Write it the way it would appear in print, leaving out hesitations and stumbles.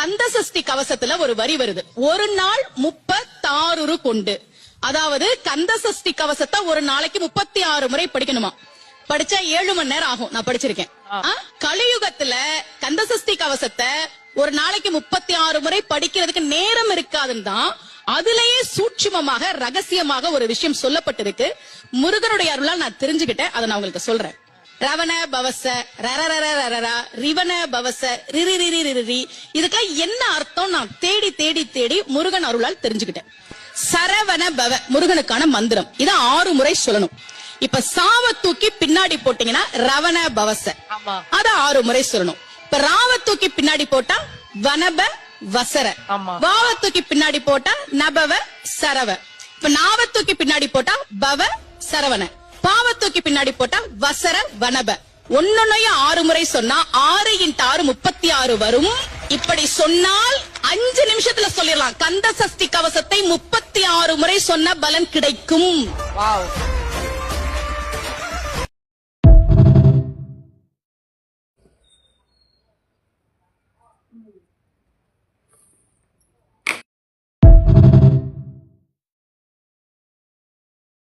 கந்த சஷ்டி கவசத்துல ஒரு வரி வருது, ஒரு நாள் 36 கொண்டு. அதாவது கந்த சஷ்டி கவசத்தை ஒரு நாளைக்கு 36 முறை படிக்கணுமா? படிச்சா 7 மணி நேரம் ஆகும். நான் படிச்சிருக்கேன். கலியுகத்துல கந்த சஷ்டி கவசத்தை ஒரு நாளைக்கு 36 முறை படிக்கிறதுக்கு நேரம் இருக்காதுன்னு தான் அதுலயே சூட்சுமமாக ரகசியமாக ஒரு விஷயம் சொல்லப்பட்டிருக்கு. முருகனுடைய அருளால் நான் தெரிஞ்சுக்கிட்டேன். அதை நான் உங்களுக்கு சொல்றேன். ரவண பவச ரரரரரரா ரிவண பவச ரிரிரிரிரிரி, இதுக்கெல்லாம் என்ன அர்த்தம் நான் தேடி தேடி தேடி முருகன் அருளால் தெரிஞ்சுக்கிட்டேன். சரவண பவ முருகனுக்கான மந்திரம். இத 6 முறை சொல்லணும். இப்ப சாவ தூக்கி பின்னாடி போட்டீங்கன்னா ரவண பவச, அத 6 முறை சொல்லணும். இப்ப ராவ தூக்கி பின்னாடி போட்டா வனப வசர, வாவ தூக்கி பின்னாடி போட்டா நபவ சரவ, இப்ப நாவ தூக்கி பின்னாடி போட்டா பவ சரவண, பாவ தூக்கி பின்னாடி போட்டா வசர வனப. ஒன்னொன்னையும் 6 முறை சொன்னா 6 × 6 36 வரும். இப்படி சொன்னால் 5 நிமிஷத்துல சொல்லிடலாம். கந்த சஷ்டி கவசத்தை 36 முறை சொன்ன பலன் கிடைக்கும்.